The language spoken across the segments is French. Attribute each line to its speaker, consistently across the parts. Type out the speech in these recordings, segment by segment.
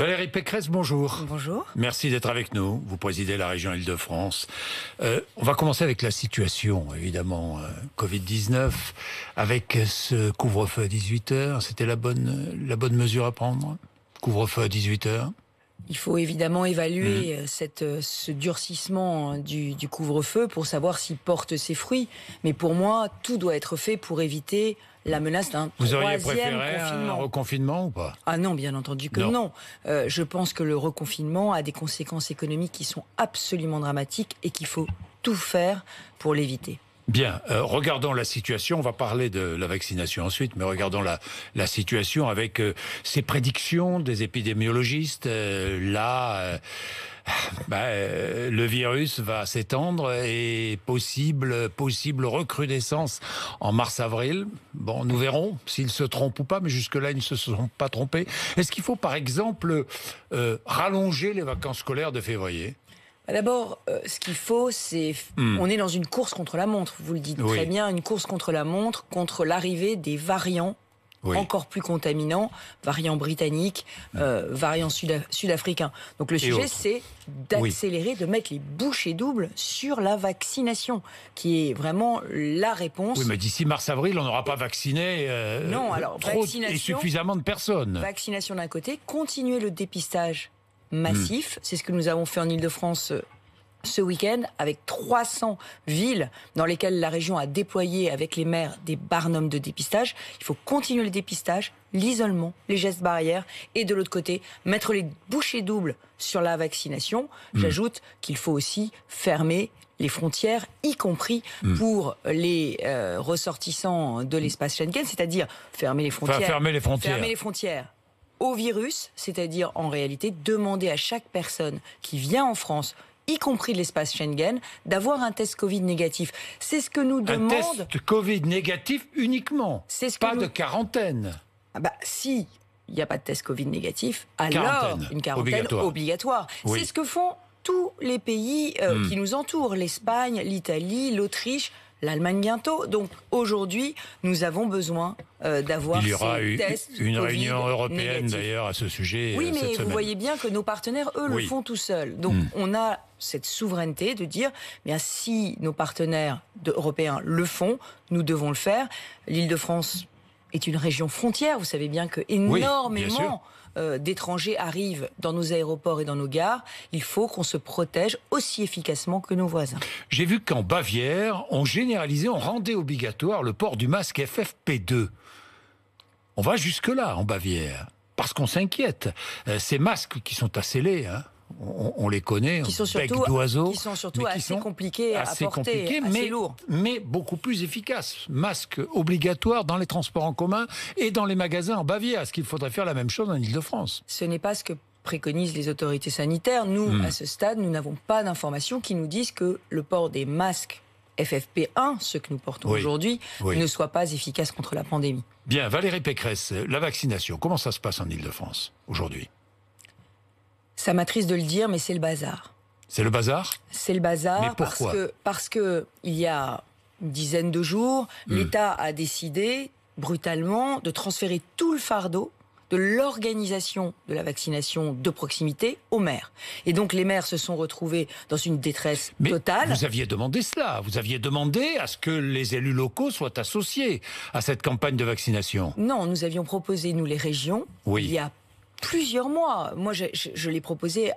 Speaker 1: Valérie Pécresse, bonjour.
Speaker 2: Bonjour.
Speaker 1: Merci d'être avec nous. Vous présidez la région Île-de-France. On va commencer avec la situation, évidemment, Covid-19, avec ce couvre-feu à 18h. C'était la bonne mesure à prendre? Couvre-feu à 18h?
Speaker 2: Il faut évidemment évaluer ce durcissement du couvre-feu pour savoir s'il porte ses fruits. Mais pour moi, tout doit être fait pour éviter la menace d'un
Speaker 1: Vous
Speaker 2: troisième
Speaker 1: auriez préféré
Speaker 2: confinement.
Speaker 1: un reconfinement ou pas?
Speaker 2: Ah non, bien entendu que non. Je pense que le reconfinement a des conséquences économiques qui sont absolument dramatiques et qu'il faut tout faire pour l'éviter.
Speaker 1: Bien, regardons la situation. On va parler de la vaccination ensuite, mais regardons la situation avec ces prédictions des épidémiologistes. Le virus va s'étendre et possible recrudescence en mars-avril. Bon, nous verrons s'ils se trompent ou pas, mais jusque-là, ils ne se sont pas trompés. Est-ce qu'il faut, par exemple, rallonger les vacances scolaires de février ?
Speaker 2: D'abord, ce qu'il faut, c'est... On est dans une course contre la montre, vous le dites très bien, une course contre la montre, contre l'arrivée des variants encore plus contaminants, variants britanniques, variants sud-africains. Donc le sujet, c'est d'accélérer, de mettre les bouchées doubles sur la vaccination, qui est vraiment la réponse.
Speaker 1: Oui, mais d'ici mars-avril, on n'aura pas vacciné
Speaker 2: non, alors,
Speaker 1: trop et suffisamment de personnes.
Speaker 2: Vaccination d'un côté, continuer le dépistage massif. C'est ce que nous avons fait en Île-de-France ce week-end, avec 300 villes dans lesquelles la région a déployé avec les maires des barnums de dépistage. Il faut continuer le dépistage, l'isolement, les gestes barrières, et de l'autre côté, mettre les bouchées doubles sur la vaccination. J'ajoute qu'il faut aussi fermer les frontières, y compris pour les ressortissants de l'espace Schengen, c'est-à-dire fermer les frontières au virus, c'est-à-dire en réalité demander à chaque personne qui vient en France, y compris de l'espace Schengen, d'avoir un test Covid négatif. C'est ce que nous demande...
Speaker 1: Un test Covid négatif uniquement, pas de quarantaine.
Speaker 2: Si il n'y a pas de test Covid négatif, alors une quarantaine obligatoire.
Speaker 1: Oui.
Speaker 2: C'est ce que font tous les pays qui nous entourent, l'Espagne, l'Italie, l'Autriche, l'Allemagne bientôt. Donc aujourd'hui, nous avons besoin d'avoir ces tests
Speaker 1: Il y aura une
Speaker 2: Covid
Speaker 1: réunion européenne
Speaker 2: négatifs.
Speaker 1: d'ailleurs à ce sujet.
Speaker 2: Oui, mais
Speaker 1: cette
Speaker 2: vous
Speaker 1: semaine.
Speaker 2: voyez bien que nos partenaires, eux, le font tout seuls. Donc on a cette souveraineté de dire, si nos partenaires européens le font, nous devons le faire. L'Île-de-France est une région frontière. Vous savez bien que énormément d'étrangers arrivent dans nos aéroports et dans nos gares. Il faut qu'on se protège aussi efficacement que nos voisins.
Speaker 1: J'ai vu qu'en Bavière, on rendait obligatoire le port du masque FFP2. On va jusque-là en Bavière, parce qu'on s'inquiète. Ces masques qui sont assez on les connaît,
Speaker 2: qui sont
Speaker 1: bec d'oiseau,
Speaker 2: qui sont surtout assez compliqués à porter, assez lourds.
Speaker 1: Mais beaucoup plus efficaces. Masque obligatoire dans les transports en commun et dans les magasins en Bavière. Est-ce qu'il faudrait faire la même chose en Île-de-France?
Speaker 2: Ce n'est pas ce que préconisent les autorités sanitaires. Nous, à ce stade, nous n'avons pas d'informations qui nous disent que le port des masques FFP1, ceux que nous portons aujourd'hui, ne soit pas efficace contre la pandémie.
Speaker 1: Bien, Valérie Pécresse, la vaccination, comment ça se passe en Île-de-France aujourd'hui?
Speaker 2: Ça m'attriste de le dire, mais c'est le bazar.
Speaker 1: C'est le bazar?
Speaker 2: C'est le bazar.
Speaker 1: Mais pourquoi?
Speaker 2: Parce que il y a une dizaine de jours, l'État a décidé brutalement de transférer tout le fardeau de l'organisation de la vaccination de proximité aux maires. Et donc les maires se sont retrouvés dans une détresse totale.
Speaker 1: Vous aviez demandé cela, vous aviez demandé à ce que les élus locaux soient associés à cette campagne de vaccination.
Speaker 2: Non, nous avions proposé, nous les régions, il y a plusieurs mois. Moi, je l'ai proposé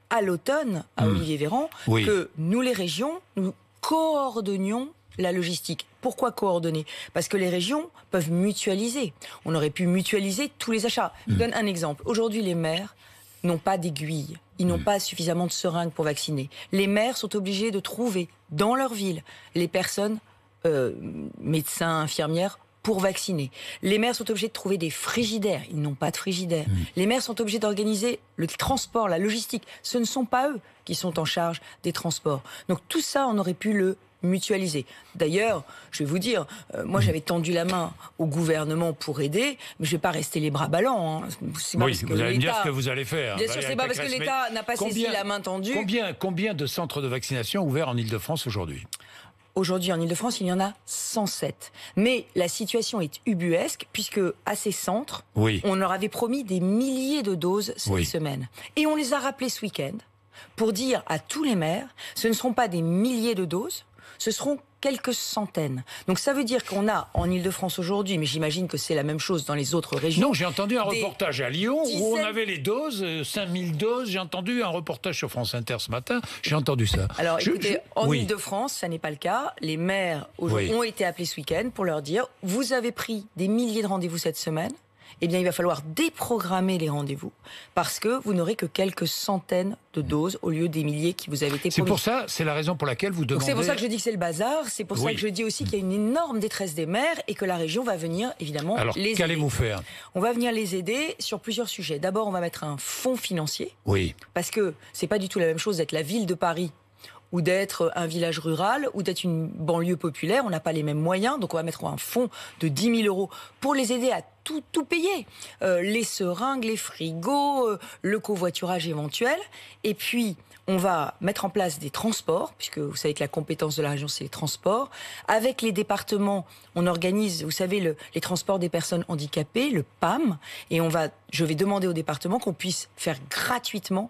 Speaker 2: à l'automne, à Olivier Véran, que nous les régions, nous coordonnions la logistique. Pourquoi coordonner? Parce que les régions peuvent mutualiser. On aurait pu mutualiser tous les achats. Je vous donne un exemple. Aujourd'hui, les maires n'ont pas d'aiguilles. Ils n'ont pas suffisamment de seringues pour vacciner. Les maires sont obligés de trouver dans leur ville les personnes, médecins, infirmières, pour vacciner. Les maires sont obligés de trouver des frigidaires. Ils n'ont pas de frigidaires. Les maires sont obligés d'organiser le transport, la logistique. Ce ne sont pas eux qui sont en charge des transports. Donc tout ça, on aurait pu le mutualiser. D'ailleurs, je vais vous dire, moi j'avais tendu la main au gouvernement pour aider, mais je ne vais pas rester les bras ballants.
Speaker 1: Vous allez me dire ce que vous allez faire.
Speaker 2: Bien sûr, c'est pas parce que l'État n'a pas saisi la main tendue.
Speaker 1: Combien de centres de vaccination ouverts en Île-de-France aujourd'hui?
Speaker 2: aujourd'hui en Ile-de-France, il y en a 107. Mais la situation est ubuesque, puisque à ces centres, on leur avait promis des milliers de doses cette semaine. Et on les a rappelés ce week-end pour dire à tous les maires, ce ne seront pas des milliers de doses, ce seront quelques centaines. Donc ça veut dire qu'on a en Ile-de-France aujourd'hui, mais j'imagine que c'est la même chose dans les autres régions.
Speaker 1: Non, j'ai entendu un reportage à Lyon où on avait les doses, 5000 doses. J'ai entendu un reportage sur France Inter ce matin. J'ai entendu ça.
Speaker 2: Alors écoutez, en Ile-de-France, ça n'est pas le cas. Les maires ont été appelés ce week-end pour leur dire, vous avez pris des milliers de rendez-vous cette semaine. Eh bien, il va falloir déprogrammer les rendez-vous parce que vous n'aurez que quelques centaines de doses au lieu des milliers qui vous avaient été promis.
Speaker 1: C'est pour ça, c'est la raison pour laquelle vous demandez...
Speaker 2: C'est pour ça que je dis que c'est le bazar, c'est pour ça que je dis aussi qu'il y a une énorme détresse des maires et que la région va venir, évidemment, les aider. Alors,
Speaker 1: qu'allez-vous faire ?
Speaker 2: On va venir les aider sur plusieurs sujets. D'abord, on va mettre un fonds financier. Parce que c'est pas du tout la même chose d'être la ville de Paris ou d'être un village rural, ou d'être une banlieue populaire. On n'a pas les mêmes moyens, donc on va mettre un fonds de 10 000 € pour les aider à tout payer. Les seringues, les frigos, le covoiturage éventuel. Et puis, on va mettre en place des transports, puisque vous savez que la compétence de la région, c'est les transports. Avec les départements, on organise, vous savez, les transports des personnes handicapées, le PAM. Et je vais demander au département qu'on puisse faire gratuitement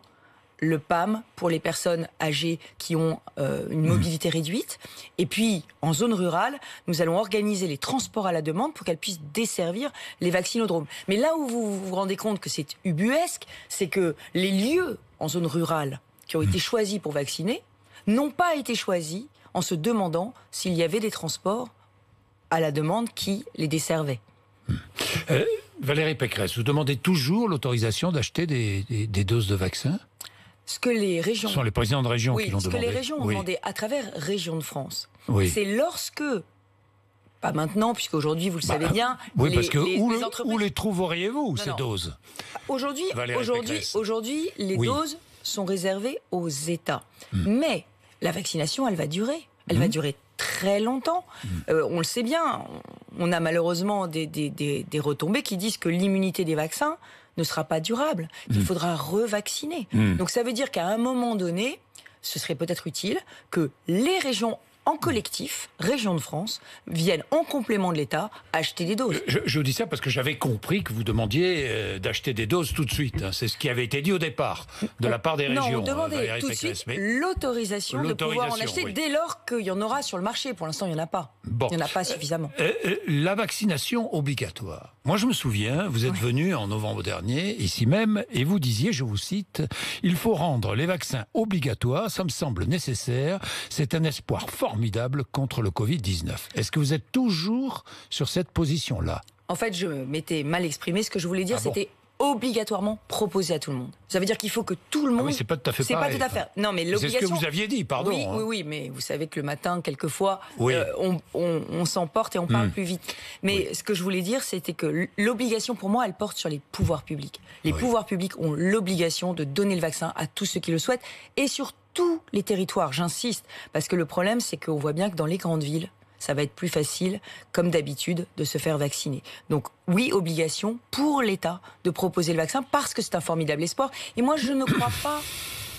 Speaker 2: le PAM pour les personnes âgées qui ont une mobilité réduite. Et puis, en zone rurale, nous allons organiser les transports à la demande pour qu'elles puissent desservir les vaccinodromes. Mais là où vous vous rendez compte que c'est ubuesque, c'est que les lieux en zone rurale qui ont été choisis pour vacciner n'ont pas été choisis en se demandant s'il y avait des transports à la demande qui les desservaient.
Speaker 1: Valérie Pécresse, vous demandez toujours l'autorisation d'acheter des doses de vaccins ?
Speaker 2: Ce que les régions...
Speaker 1: Ce sont les présidents de région qui l'ont demandé.
Speaker 2: Ce que les régions ont demandé à travers Régions de France, c'est lorsque... Pas maintenant, puisqu'aujourd'hui, vous le savez bien...
Speaker 1: Oui, parce que où les trouveriez-vous, ces doses ?
Speaker 2: Aujourd'hui, les doses sont réservées aux États. Mais la vaccination, elle va durer. Elle va durer très longtemps. On le sait bien, on a malheureusement des retombées qui disent que l'immunité des vaccins ne sera pas durable. Il faudra revacciner. Donc ça veut dire qu'à un moment donné, ce serait peut-être utile que les régions en collectif, Régions de France, viennent en complément de l'État acheter des doses.
Speaker 1: Je vous dis ça parce que j'avais compris que vous demandiez d'acheter des doses tout de suite. C'est ce qui avait été dit au départ, de la part des régions.
Speaker 2: Non, on demandait tout de suite l'autorisation de pouvoir en acheter dès lors qu'il y en aura sur le marché. Pour l'instant, il n'y en a pas. Il n'y en a pas suffisamment.
Speaker 1: La vaccination obligatoire. Moi, je me souviens, vous êtes venu en novembre dernier, ici même, et vous disiez, je vous cite, « Il faut rendre les vaccins obligatoires, ça me semble nécessaire, c'est un espoir formidable contre le Covid-19 ». Est-ce que vous êtes toujours sur cette position-là ?
Speaker 2: En fait, je m'étais mal exprimé. Ce que je voulais dire, c'était obligatoirement proposé à tout le monde. Ça veut dire qu'il faut que tout le monde...
Speaker 1: oui, c'est pas tout à fait pareil.
Speaker 2: C'est pas tout à fait... Non, mais l'obligation...
Speaker 1: C'est ce que vous aviez dit, pardon.
Speaker 2: Oui, mais vous savez que le matin, quelquefois, on s'emporte et on parle plus vite. Mais ce que je voulais dire, c'était que l'obligation, pour moi, elle porte sur les pouvoirs publics. Les pouvoirs publics ont l'obligation de donner le vaccin à tous ceux qui le souhaitent, et sur tous les territoires, j'insiste. Parce que le problème, c'est qu'on voit bien que dans les grandes villes, ça va être plus facile, comme d'habitude, de se faire vacciner. Donc oui, obligation pour l'État de proposer le vaccin parce que c'est un formidable espoir. Et moi, je ne crois pas,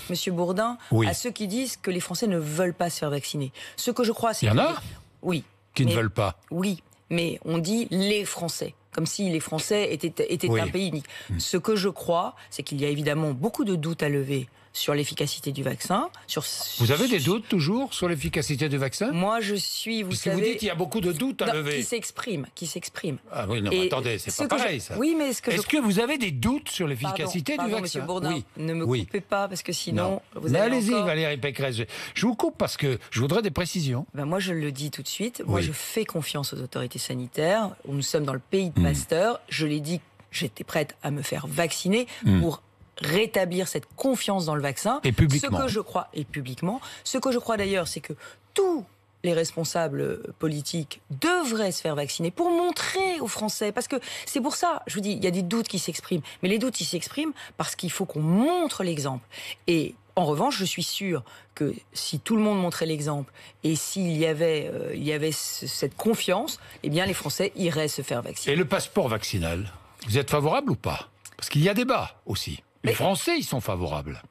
Speaker 2: Monsieur Bourdin, à ceux qui disent que les Français ne veulent pas se faire vacciner. Ce que je crois, c'est...
Speaker 1: Il y en a ?
Speaker 2: Oui.
Speaker 1: Qui ne veulent pas ?
Speaker 2: Oui, mais on dit les Français, comme si les Français étaient un pays unique. Ce que je crois, c'est qu'il y a évidemment beaucoup de doutes à lever sur l'efficacité du vaccin.
Speaker 1: Vous avez des doutes toujours sur l'efficacité du vaccin ?
Speaker 2: Moi, je suis, vous savez...
Speaker 1: Vous dites qu'il y a beaucoup de doutes à lever.
Speaker 2: Qui s'expriment.
Speaker 1: Ah oui, non, attendez, c'est pas pareil, ça.
Speaker 2: Oui, mais est-ce
Speaker 1: que vous avez des doutes sur l'efficacité du vaccin ?
Speaker 2: Monsieur Bourdin, ne me coupez pas, parce que sinon... Vous
Speaker 1: allez-y, Valérie Pécresse. Je vous coupe parce que je voudrais des précisions.
Speaker 2: Moi, je le dis tout de suite. Moi, je fais confiance aux autorités sanitaires. Nous sommes dans le pays de Pasteur. Je l'ai dit, j'étais prête à me faire vacciner pour rétablir cette confiance dans le vaccin.
Speaker 1: Et publiquement.
Speaker 2: Ce que je crois d'ailleurs, c'est que tous les responsables politiques devraient se faire vacciner pour montrer aux Français. Parce que c'est pour ça, je vous dis, il y a des doutes qui s'expriment. Mais les doutes, ils s'expriment parce qu'il faut qu'on montre l'exemple. Et en revanche, je suis sûre que si tout le monde montrait l'exemple et s'il y avait, cette confiance, eh bien les Français iraient se faire vacciner.
Speaker 1: Et le passeport vaccinal, vous êtes favorable ou pas ? Parce qu'il y a débat aussi. Les Français, ils sont favorables.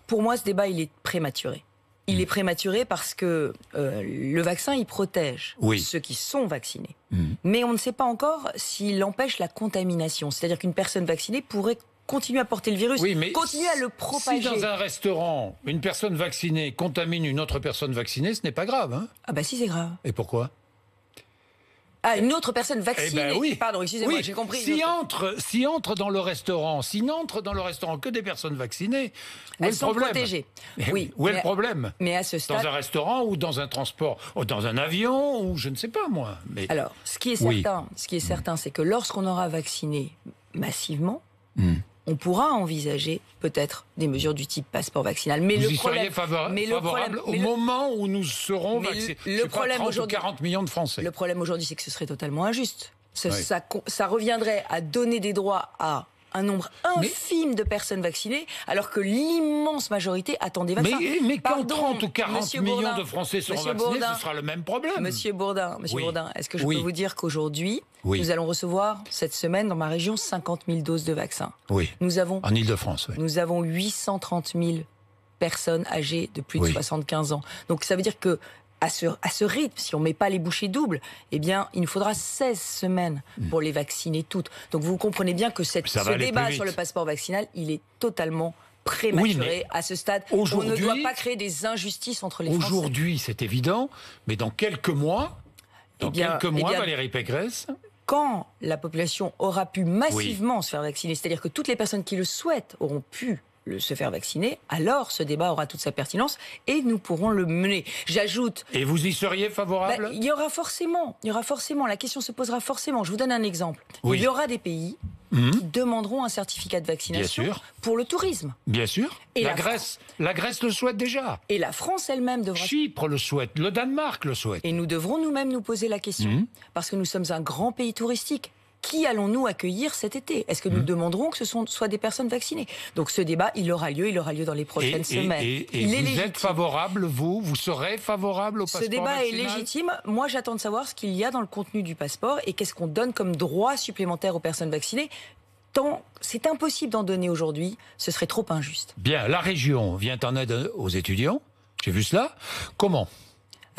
Speaker 2: Pour moi, ce débat, il est prématuré. Il est prématuré parce que le vaccin, il protège ceux qui sont vaccinés. Mais on ne sait pas encore s'il empêche la contamination. C'est-à-dire qu'une personne vaccinée pourrait continuer à porter le virus, continuer à le propager.
Speaker 1: Si dans un restaurant, une personne vaccinée contamine une autre personne vaccinée, ce n'est pas grave. Hein?
Speaker 2: Ah bah si, c'est grave.
Speaker 1: Et pourquoi ?
Speaker 2: Ah, une autre personne vaccinée. Pardon, excusez-moi, j'ai compris.
Speaker 1: S'il entre dans le restaurant que des personnes vaccinées, où est le problème ?
Speaker 2: Protégées. Oui.
Speaker 1: Où est le problème ?
Speaker 2: Mais à ce stade,
Speaker 1: dans un restaurant ou dans un transport, ou dans un avion, ou je ne sais pas moi. Mais...
Speaker 2: Alors, ce qui est certain, c'est que lorsqu'on aura vacciné massivement, on pourra envisager peut-être des mesures du type passeport vaccinal. Mais
Speaker 1: vous y seriez favorable au moment où nous serons vaccinés. Le problème aujourd'hui, 40 millions de Français.
Speaker 2: Le problème aujourd'hui, c'est que ce serait totalement injuste. Ça reviendrait à donner des droits à un nombre infime de personnes vaccinées, alors que l'immense majorité attend des vaccins.
Speaker 1: Mais quand 30 ou 40 millions de Français seront vaccinés, ce sera le même problème.
Speaker 2: Monsieur Bourdin, est-ce que je peux vous dire qu'aujourd'hui, nous allons recevoir cette semaine dans ma région 50 000 doses de vaccins.
Speaker 1: Oui. En Ile-de-France.
Speaker 2: Nous avons 830 000 personnes âgées de plus de 75 ans. Donc ça veut dire que à ce rythme, si on ne met pas les bouchées doubles, eh bien, il nous faudra 16 semaines pour les vacciner toutes. Donc vous comprenez bien que ce débat sur le passeport vaccinal, il est totalement prématuré à ce stade. On ne doit pas créer des injustices entre les Français.
Speaker 1: Aujourd'hui, c'est évident, mais dans quelques mois, Valérie Pécresse...
Speaker 2: Quand la population aura pu massivement se faire vacciner, c'est-à-dire que toutes les personnes qui le souhaitent auront pu se faire vacciner, alors ce débat aura toute sa pertinence et nous pourrons le mener. J'ajoute...
Speaker 1: Et vous y seriez favorable ?
Speaker 2: Il y aura forcément, la question se posera forcément. Je vous donne un exemple. Il y aura des pays qui demanderont un certificat de vaccination pour le tourisme.
Speaker 1: Bien sûr. Et la Grèce le souhaite déjà.
Speaker 2: Et la France elle-même devra...
Speaker 1: Chypre le souhaite, le Danemark le souhaite.
Speaker 2: Et nous devrons nous-mêmes nous poser la question. Parce que nous sommes un grand pays touristique. Qui allons-nous accueillir cet été ? Est-ce que nous demanderons que ce soient des personnes vaccinées ? Donc ce débat, il aura lieu dans les prochaines semaines.
Speaker 1: Et vous êtes favorable, vous serez favorable au passeport vaccinal ?
Speaker 2: Ce débat est légitime. Moi, j'attends de savoir ce qu'il y a dans le contenu du passeport et qu'est-ce qu'on donne comme droit supplémentaire aux personnes vaccinées. C'est impossible d'en donner aujourd'hui, ce serait trop injuste.
Speaker 1: Bien, la région vient en aide aux étudiants, j'ai vu cela. Comment ?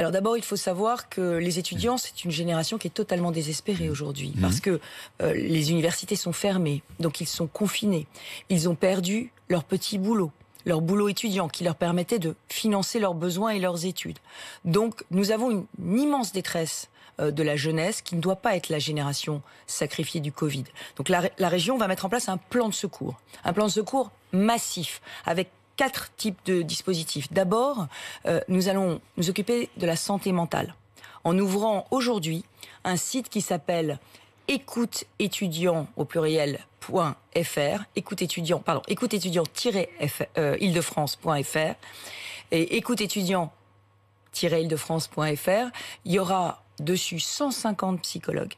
Speaker 2: Alors d'abord, il faut savoir que les étudiants, c'est une génération qui est totalement désespérée aujourd'hui. Parce que les universités sont fermées, donc ils sont confinés. Ils ont perdu leur petit boulot, leur boulot étudiant qui leur permettait de financer leurs besoins et leurs études. Donc nous avons une immense détresse de la jeunesse qui ne doit pas être la génération sacrifiée du Covid. Donc la région va mettre en place un plan de secours massif avec 4 types de dispositifs. D'abord, nous allons nous occuper de la santé mentale en ouvrant aujourd'hui un site qui s'appelle écoute-étudiant au pluriel.fr, écoute-étudiant-île-de-france.fr et écoute-étudiant-île-de-france.fr. Il y aura dessus 150 psychologues.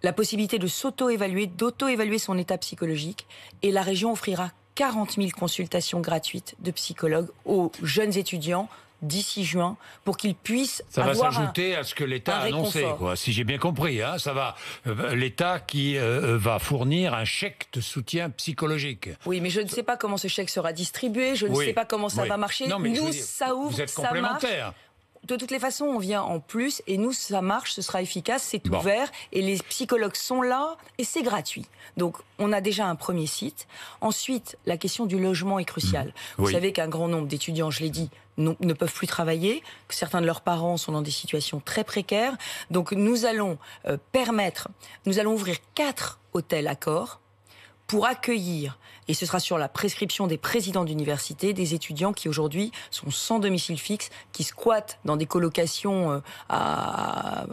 Speaker 2: La possibilité de s'auto-évaluer, d'auto-évaluer son état psychologique et la région offrira 40 000 consultations gratuites de psychologues aux jeunes étudiants d'ici juin pour qu'ils puissent avoir
Speaker 1: ça va s'ajouter à ce que l'État a annoncé, si j'ai bien compris. Ça va, l'État qui va fournir un chèque de soutien psychologique.
Speaker 2: Oui, mais je ne sais pas comment ce chèque sera distribué, je ne sais pas comment ça va marcher.
Speaker 1: Non, mais
Speaker 2: ça ouvre,
Speaker 1: vous êtes
Speaker 2: ça
Speaker 1: complémentaires.
Speaker 2: Marche. De toutes les façons, on vient en plus et nous, ça marche, ce sera efficace, c'est ouvert et les psychologues sont là et c'est gratuit. Donc, on a déjà un premier site. Ensuite, la question du logement est cruciale. Vous savez qu'un grand nombre d'étudiants, je l'ai dit, ne peuvent plus travailler, que certains de leurs parents sont dans des situations très précaires. Donc, nous allons ouvrir 4 hôtels accords pour accueillir, et ce sera sur la prescription des présidents d'université, des étudiants qui aujourd'hui sont sans domicile fixe, qui squattent dans des colocations à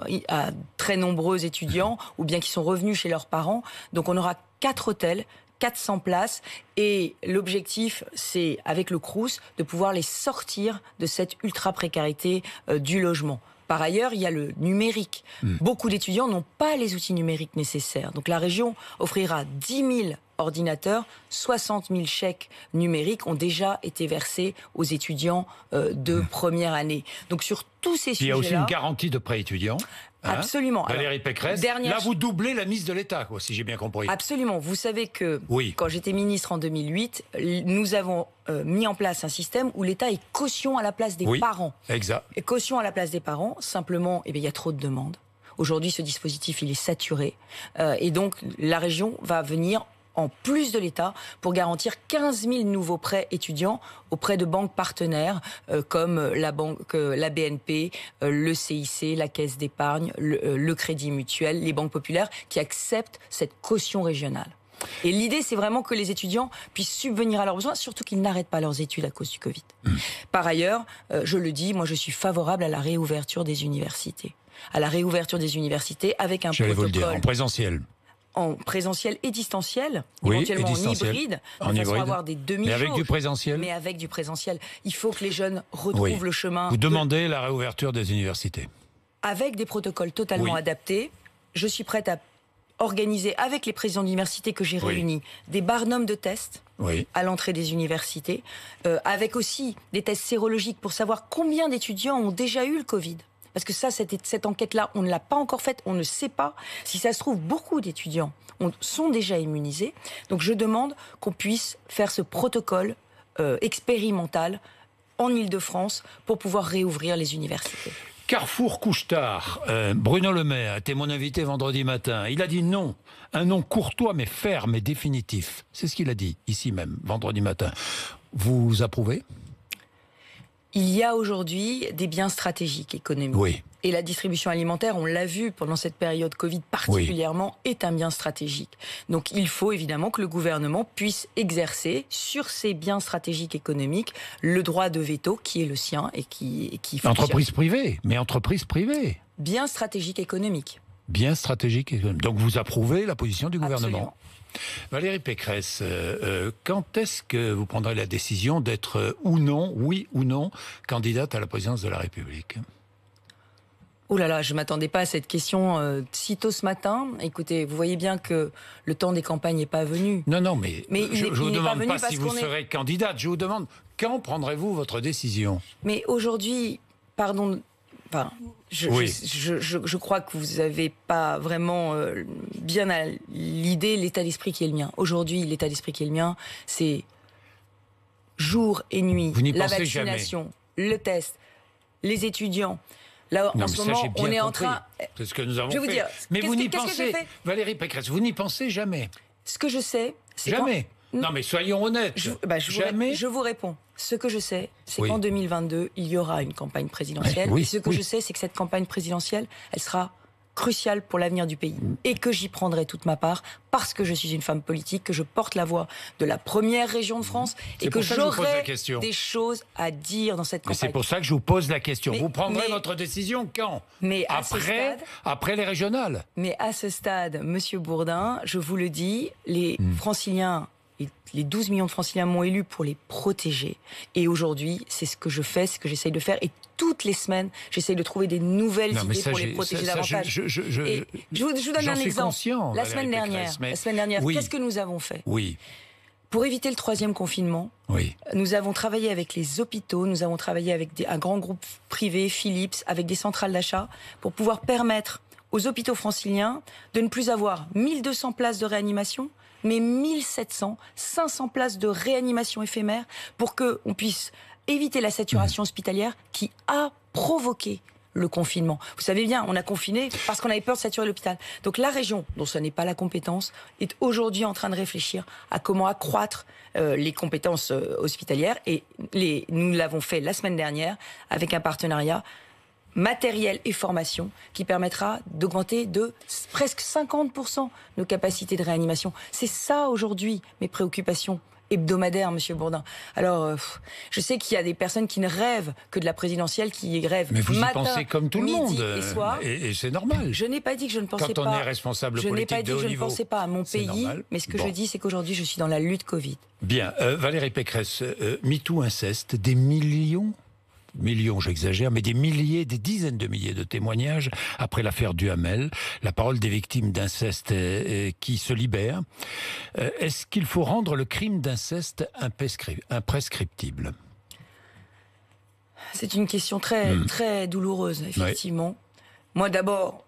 Speaker 2: très nombreux étudiants, ou bien qui sont revenus chez leurs parents. Donc on aura 4 hôtels, 400 places, et l'objectif, c'est, avec le Crous, de pouvoir les sortir de cette ultra-précarité du logement. Par ailleurs, il y a le numérique. Beaucoup d'étudiants n'ont pas les outils numériques nécessaires. Donc la région offrira 10 000 ordinateurs, 60 000 chèques numériques ont déjà été versés aux étudiants de première année. Donc sur tous ces sujets-là...
Speaker 1: Il y a aussi une garantie de prêt étudiant.
Speaker 2: Absolument.
Speaker 1: Valérie Pécresse, là vous doublez la mise de l'État, si j'ai bien compris.
Speaker 2: Absolument. Vous savez que quand j'étais ministre en 2008, nous avons mis en place un système où l'État est caution à la place des parents.
Speaker 1: Exact.
Speaker 2: Et caution à la place des parents, simplement, il y a trop de demandes. Aujourd'hui, ce dispositif, il est saturé. Et donc, la région va venir en plus de l'État pour garantir 15 000 nouveaux prêts étudiants auprès de banques partenaires comme la BNP, le CIC, la Caisse d'épargne, le Crédit Mutuel, les banques populaires qui acceptent cette caution régionale. Et l'idée, c'est vraiment que les étudiants puissent subvenir à leurs besoins, surtout qu'ils n'arrêtent pas leurs études à cause du Covid. Par ailleurs, je le dis, moi je suis favorable à la réouverture des universités. À la réouverture des universités avec un protocole...
Speaker 1: J'allais vous le dire, en présentiel.
Speaker 2: En présentiel et distanciel, éventuellement en hybride, de façon à avoir des demi-jauges.
Speaker 1: Mais avec du présentiel.
Speaker 2: Mais avec du présentiel. Il faut que les jeunes retrouvent le chemin.
Speaker 1: Vous demandez la réouverture des universités.
Speaker 2: Avec des protocoles totalement adaptés. Je suis prête à organiser avec les présidents d'université que j'ai réunis des barnums de tests à l'entrée des universités, avec aussi des tests sérologiques pour savoir combien d'étudiants ont déjà eu le Covid. Parce que ça, cette enquête-là, on ne l'a pas encore faite, on ne sait pas. Si ça se trouve, beaucoup d'étudiants sont déjà immunisés. Donc je demande qu'on puisse faire ce protocole expérimental en Île-de-France pour pouvoir réouvrir les universités.
Speaker 1: Carrefour Couche-Tard, Bruno Le Maire était mon invité vendredi matin. Il a dit non, un non courtois mais ferme et définitif. C'est ce qu'il a dit ici même, vendredi matin. Vous approuvez ?
Speaker 2: Il y a aujourd'hui des biens stratégiques économiques. Et la distribution alimentaire, on l'a vu pendant cette période Covid particulièrement, est un bien stratégique. Donc il faut évidemment que le gouvernement puisse exercer sur ces biens stratégiques économiques le droit de veto qui est le sien et qui fonctionne.
Speaker 1: Entreprise privée, mais entreprise privée.
Speaker 2: Bien stratégique économique.
Speaker 1: Bien stratégique économique. Donc vous approuvez la position du gouvernement.
Speaker 2: Absolument.
Speaker 1: Valérie Pécresse, quand est-ce que vous prendrez la décision d'être oui ou non, candidate à la présidence de la République ?
Speaker 2: Oh là là, je ne m'attendais pas à cette question si tôt ce matin. Écoutez, vous voyez bien que le temps des campagnes n'est pas venu.
Speaker 1: Non, mais je ne vous demande pas si vous serez candidate. Je vous demande quand prendrez-vous votre décision ?
Speaker 2: Mais aujourd'hui, pardon... Enfin, je crois que vous n'avez pas vraiment bien à l'idée l'état d'esprit qui est le mien. Aujourd'hui, l'état d'esprit qui est le mien, c'est jour et nuit, la vaccination, le test, les étudiants. Là, en ce moment, on est en train...
Speaker 1: C'est ce que nous avons fait.
Speaker 2: Je vais vous dire,
Speaker 1: mais vous n'y pensez, Valérie Pécresse, vous n'y pensez jamais.
Speaker 2: Ce que je sais, c'est...
Speaker 1: Jamais. Non, mais soyons honnêtes. Jamais.
Speaker 2: Je vous réponds. Ce que je sais, c'est qu'en 2022, il y aura une campagne présidentielle. Et ce que je sais, c'est que cette campagne présidentielle, elle sera cruciale pour l'avenir du pays. Et que j'y prendrai toute ma part, parce que je suis une femme politique, que je porte la voix de la première région de France, et que j'aurai des choses à dire dans cette campagne.
Speaker 1: Mais c'est pour ça que je vous pose la question. Vous prendrez votre décision quand ? Après les régionales.
Speaker 2: Mais à ce stade, Monsieur Bourdin, je vous le dis, les Franciliens... Les 12 millions de Franciliens m'ont élu pour les protéger. Et aujourd'hui, c'est ce que je fais, ce que j'essaye de faire. Et toutes les semaines, j'essaye de trouver des nouvelles idées pour les protéger davantage. Je vous donne un exemple. La semaine dernière, qu'est-ce que nous avons fait ? Pour éviter le 3e confinement, nous avons travaillé avec les hôpitaux, nous avons travaillé avec un grand groupe privé, Philips, avec des centrales d'achat, pour pouvoir permettre aux hôpitaux franciliens de ne plus avoir 1200 places de réanimation, mais 1700, 500 places de réanimation éphémère pour qu'on puisse éviter la saturation hospitalière qui a provoqué le confinement. Vous savez bien, on a confiné parce qu'on avait peur de saturer l'hôpital. Donc la région, dont ce n'est pas la compétence, est aujourd'hui en train de réfléchir à comment accroître les compétences hospitalières. Et nous l'avons fait la semaine dernière avec un partenariat matériel et formation qui permettra d'augmenter de presque 50% nos capacités de réanimation. C'est ça aujourd'hui mes préoccupations hebdomadaires, Monsieur Bourdin. Alors, je sais qu'il y a des personnes qui ne rêvent que de la présidentielle, qui rêvent
Speaker 1: mais vous
Speaker 2: matin,
Speaker 1: y pensez comme tout le
Speaker 2: midi
Speaker 1: monde,
Speaker 2: et soir.
Speaker 1: Et c'est normal.
Speaker 2: Je n'ai pas dit que je ne pensais pas.
Speaker 1: Quand on est responsable politique de haut niveau,
Speaker 2: je n'ai pas dit que je ne pensais pas à mon pays, normal. Mais ce que je dis, c'est qu'aujourd'hui, je suis dans la lutte Covid.
Speaker 1: Bien, Valérie Pécresse, MeToo inceste, des millions millions, j'exagère, mais des milliers, des dizaines de milliers de témoignages après l'affaire Duhamel, la parole des victimes d'inceste qui se libère. Est-ce qu'il faut rendre le crime d'inceste imprescriptible ?
Speaker 2: C'est une question très douloureuse, effectivement. Ouais. Moi, d'abord,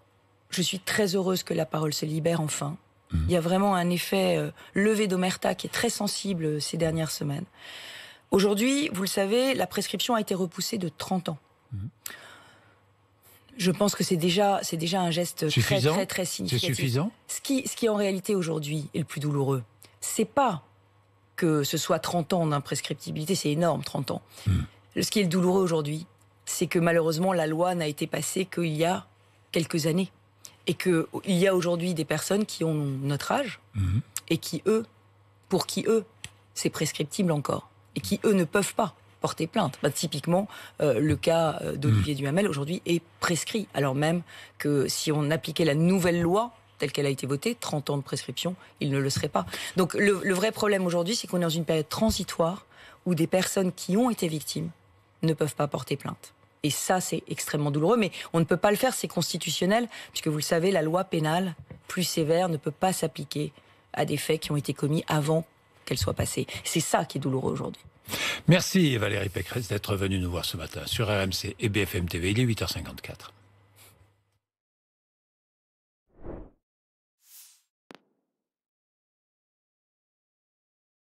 Speaker 2: je suis très heureuse que la parole se libère enfin. Il y a vraiment un effet levée d'omerta qui est très sensible ces dernières semaines. Aujourd'hui, vous le savez, la prescription a été repoussée de 30 ans. Je pense que c'est déjà un geste très significatif.
Speaker 1: C'est suffisant ?
Speaker 2: Ce qui en réalité aujourd'hui est le plus douloureux, c'est pas que ce soit 30 ans d'imprescriptibilité, c'est énorme 30 ans. Ce qui est le douloureux aujourd'hui, c'est que malheureusement la loi n'a été passée qu'il y a quelques années. Et qu'il y a aujourd'hui des personnes qui ont notre âge et pour qui c'est prescriptible encore. Et qui, eux, ne peuvent pas porter plainte. Typiquement, le cas d'Olivier Duhamel, aujourd'hui, est prescrit. Alors même que si on appliquait la nouvelle loi, telle qu'elle a été votée, 30 ans de prescription, il ne le serait pas. Donc le vrai problème aujourd'hui, c'est qu'on est dans une période transitoire où des personnes qui ont été victimes ne peuvent pas porter plainte. Et ça, c'est extrêmement douloureux, mais on ne peut pas le faire, c'est constitutionnel, puisque vous le savez, la loi pénale plus sévère ne peut pas s'appliquer à des faits qui ont été commis avant qu'elle soit passée. C'est ça qui est douloureux aujourd'hui.
Speaker 1: Merci Valérie Pécresse d'être venue nous voir ce matin sur RMC et BFM TV. Il est 8h54.